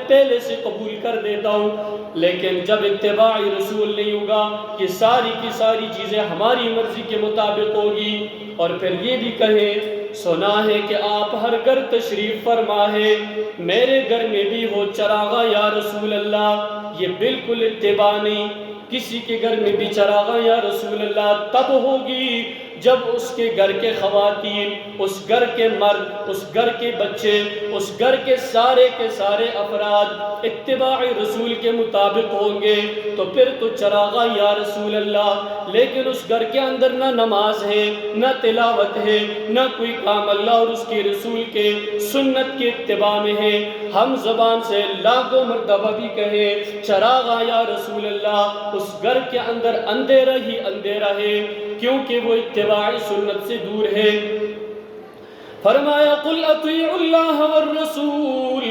پہلے سے قبول کر دیتا ہوں، لیکن جب اتباع رسول نہیں ہوگا، یہ ساری کی ساری چیزیں ہماری مرضی کے مطابق ہوگی۔ اور پھر یہ بھی کہیں سنا ہے کہ آپ ہر گھر تشریف فرما ہے، میرے گھر میں بھی ہو چراغا یا رسول اللہ۔ یہ بالکل اتباع نہیں۔ کسی کے گھر میں بھی چراغا یا رسول اللہ تب ہوگی جب اس کے گھر کے خواتین، اس گھر کے مرد، اس گھر کے بچے، اس گھر کے سارے افراد اتباع رسول کے مطابق ہوں گے، تو پھر تو چراغا یا رسول اللہ۔ لیکن اس گھر کے اندر نہ نماز ہے، نہ تلاوت ہے، نہ کوئی کام اللہ اور اس کے رسول کے سنت کے اتباع میں ہے۔ ہم زبان سے لاکھوں مرتبہ بھی کہیں چراغا یا رسول اللہ، اس گھر کے اندر اندھیرا ہی اندھیرا ہے، کیونکہ وہ اتباع سنت سے دور ہے۔ فرمایا قل اطیعوا اللہ والرسول،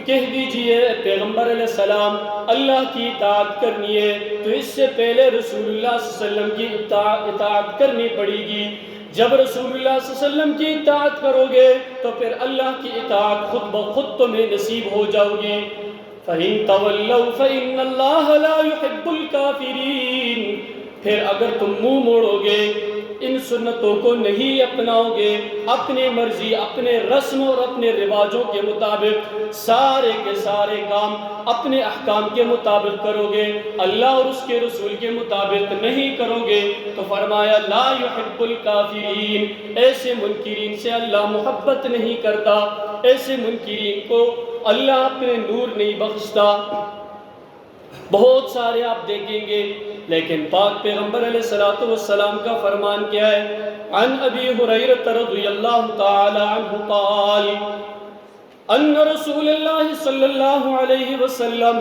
کہہ دیجئے پیغمبر علیہ السلام اللہ کی اطاعت کرنی ہے تو اس سے پہلے رسول اللہ صلی اللہ علیہ وسلم کی اطاعت کرنی پڑے گی۔ جب رسول اللہ صلی اللہ علیہ وسلم کی اطاعت کرو گے تو پھر اللہ کی اطاعت خود بخود تمہیں نصیب ہو جاؤ گی۔ فَإِن تَوَلَّوْا فَإِنَّ اللَّهَ لَا يُحِبُّ الْكَافِرِينَ، پھر اگر تم منہ موڑو گے، ان سنتوں کو نہیں اپناؤ گے، اپنی مرضی، اپنے رسم اور اپنے رواجوں کے مطابق سارے کے سارے کام اپنے احکام کے مطابق کرو گے، اللہ اور اس کے رسول کے مطابق نہیں کرو گے، تو فرمایا لا يحب الکافرین، ایسے منکرین سے اللہ محبت نہیں کرتا، ایسے منکرین کو اللہ اپنے نور نہیں بخشتا۔ بہت سارے آپ دیکھیں گے، لیکن پاک پیغمبر علیہ السلام کا فرمان کیا ہے؟ عن ابی ہریرہ رضی اللہ تعالی عنہ قال ان رسول اللہ صلی اللہ علیہ وسلم،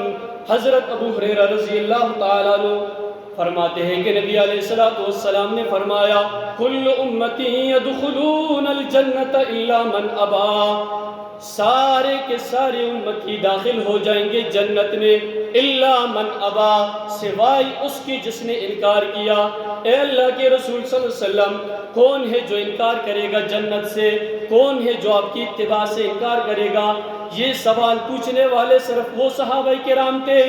حضرت ابو ہریرہ رضی اللہ تعالی عنہ فرماتے ہیں کہ نبی علیہ السلام نے فرمایا کل امتی یدخلون الجنت الا من ابا، سارے کے سارے امتی داخل ہو جائیں گے جنت میں، الا من ابا، سوائے اس کی جس نے انکار کیا۔ اے اللہ کے رسول صلی اللہ علیہ وسلم، کون ہے جو انکار کرے گا جنت سے؟ کون ہے جو آپ کی اتباع سے انکار کرے گا؟ یہ سوال پوچھنے والے صرف وہ صحابہ کرام تھے،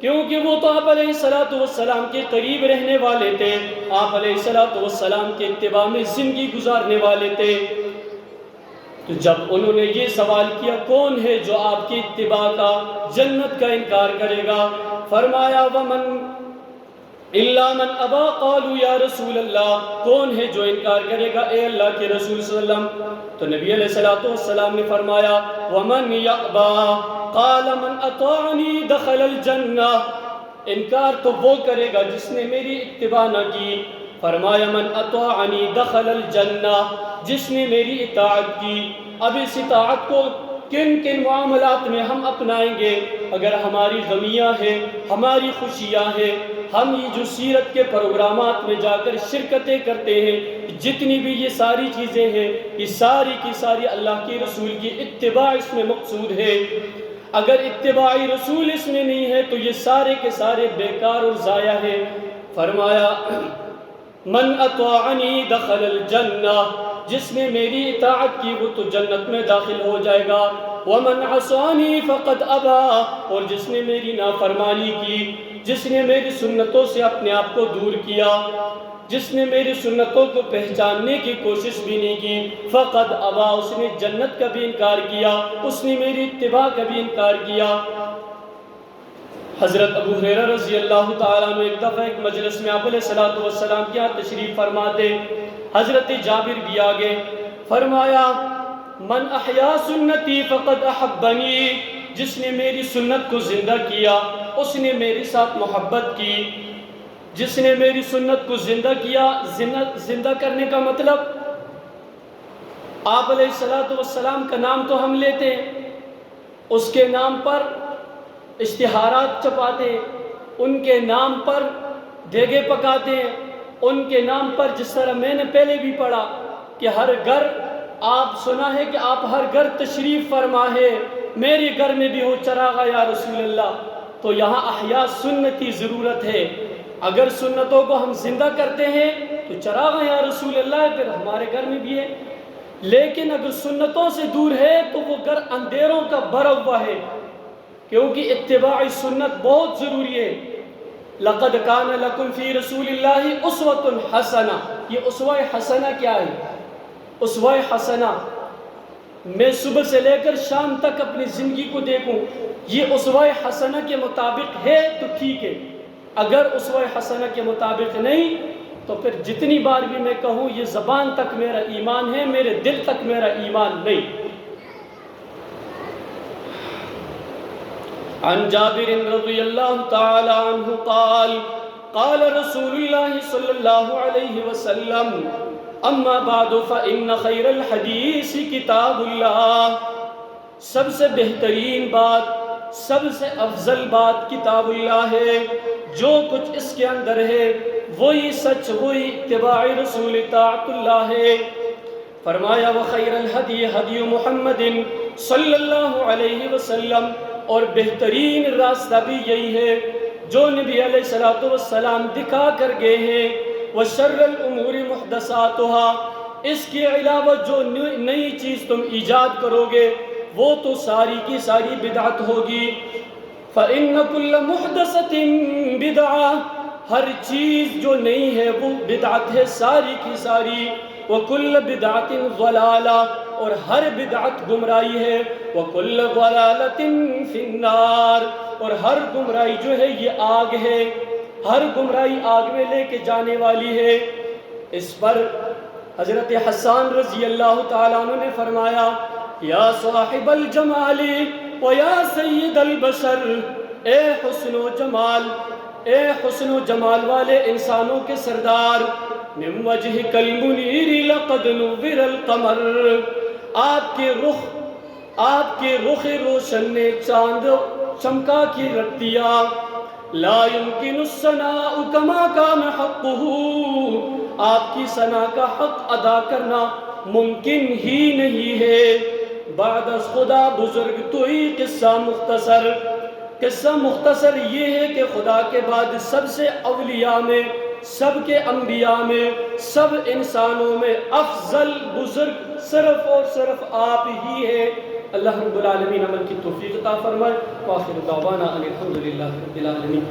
کیونکہ وہ تو آپ علیہ السلام کے قریب رہنے والے تھے، آپ علیہ السلام کے اتباع میں زندگی گزارنے والے تھے۔ تو جب انہوں نے یہ سوال کیا کون ہے جو آپ کی اتباع کا، جنت کا انکار کرے گا، فرمایا ومن الا من ابا، قالوا یا رسول اللہ، کون ہے جو انکار کرے گا اے اللہ کے رسول صلی اللہ علیہ وسلم؟ تو نبی علیہ السلام نے فرمایا ومن یأبا قال من اطاعنی دخل الجنہ، انکار تو وہ کرے گا جس نے میری اتباع نہ کی، فرمایا من اطاعنی دخل الجنہ، جس نے میری اطاعت کی۔ اب اس اطاعت کو کن کن معاملات میں ہم اپنائیں گے؟ اگر ہماری غمیاں ہیں، ہماری خوشیاں ہیں، ہم یہ جو سیرت کے پروگرامات میں جا کر شرکتیں کرتے ہیں، جتنی بھی یہ ساری چیزیں ہیں، یہ ساری کی ساری اللہ کے رسول کی اتباع اس میں مقصود ہے۔ اگر اتباع رسول اس میں نہیں ہے تو یہ سارے کے سارے بیکار اور ضائع ہے۔ فرمایا من اطاعنی دخل الجنہ، جس نے میری اطاعت کی وہ تو جنت میں داخل ہو جائے گا، ومن عصانی فقد ابا، اور جس نے میری نافرمانی کی، جس نے میری سنتوں سے اپنے آپ کو دور کیا، جس نے میری سنتوں کو پہچاننے کی کوشش بھی نہیں کی، فقد ابا، اس نے جنت کا بھی انکار کیا، اس نے میری اتباع کا بھی انکار کیا۔ حضرت ابو ہریرہ رضی اللہ تعالیٰ عنہ ایک دفعہ ایک مجلس میں آپ علیہ السلام کے ہاں تشریف فرماتے، حضرت جابر بھی آگے، فرمایا من احیا سنتی فقد احبنی، جس نے میری سنت کو زندہ کیا اس نے میرے ساتھ محبت کی۔ جس نے میری سنت کو زندہ کیا، زندہ کرنے کا مطلب آپ علیہ السلام کا نام تو ہم لیتے ہیں، اس کے نام پر اشتہارات چھپاتے ہیں، ان کے نام پر دیگے پکاتے ہیں، ان کے نام پر، جس طرح میں نے پہلے بھی پڑھا کہ ہر گھر، آپ سنا ہے کہ آپ ہر گھر تشریف فرما ہے، میرے گھر میں بھی ہو چراغا یا رسول اللہ، تو یہاں احیا سنتی ضرورت ہے۔ اگر سنتوں کو ہم زندہ کرتے ہیں تو چراغا یا رسول اللہ پھر ہمارے گھر میں بھی ہے، لیکن اگر سنتوں سے دور ہے تو وہ گھر اندھیروں کا بھرا ہوا ہے۔ کیونکہ اتباع سنت بہت ضروری ہے۔ لقد کان لکم فی رسول اللہ اسوۃ حسنہ، یہ اسوہ حسنہ کیا ہے؟ اسوہ حسنہ میں صبح سے لے کر شام تک اپنی زندگی کو دیکھوں، یہ اسوہ حسنہ کے مطابق ہے تو ٹھیک ہے، اگر اسوہ حسنہ کے مطابق نہیں تو پھر جتنی بار بھی میں کہوں یہ زبان تک میرا ایمان ہے، میرے دل تک میرا ایمان نہیں۔ عن جابر رضی اللہ تعالی عنہ قال قال رسول اللہ صلی اللہ علیہ وسلم اما بعد فإن خیر الحدیث کتاب اللہ، سب سے بہترین بات، سب سے افضل بات کتاب اللہ ہے، جو کچھ اس کے اندر ہے وہی سچ، وہی اتباع رسول اطاعت اللہ ہے۔ فرمایا وخیر الہدی ہدی محمد صلی اللہ علیہ وسلم، اور بہترین راستہ بھی یہی ہے جو نبی علیہ السلام دکھا کر گئے ہیں۔ وشر الامور محدثاتها، اس کے علاوہ جو نئی چیز تم ایجاد کرو گے وہ تو ساری کی ساری بدعت ہوگی۔ فإن كل محدثة بدعہ، ہر چیز جو نئی ہے وہ بدعت ہے ساری کی ساری۔ وكل بدعة ضلالہ، اور ہر بدعت گمراہی ہے۔ وكل ضلالة في النار، اور ہر گمراہی جو ہے یہ آگ ہے، ہر گمراہی آگ میں لے کے جانے والی ہے۔ اس پر حضرت حسان رضی اللہ تعالیٰ عنہ نے فرمایا یا صاحب الجمال و یا سید البشر، اے حسن و جمال، اے حسن و جمال والے انسانوں کے سردار، من وجہک المنیر لقد نور القمر، آپ کے رخ روشن نے چاند چمکا کی رکھ دیا۔ لا يمكن الثناء كما كان حقه، آپ کی ثنا کا حق ادا کرنا ممکن ہی نہیں ہے۔ بعد از خدا بزرگ تو ہی قصہ مختصر، قصہ مختصر یہ ہے کہ خدا کے بعد سب سے اولیاء میں، سب کے انبیاء میں، سب انسانوں میں افضل بزرگ صرف اور صرف آپ ہی ہے۔ اللہ رب العالمین عمل کی توفیق عطا فرمائے۔ وآخر دعوانا ان الحمد للہ رب العالمین۔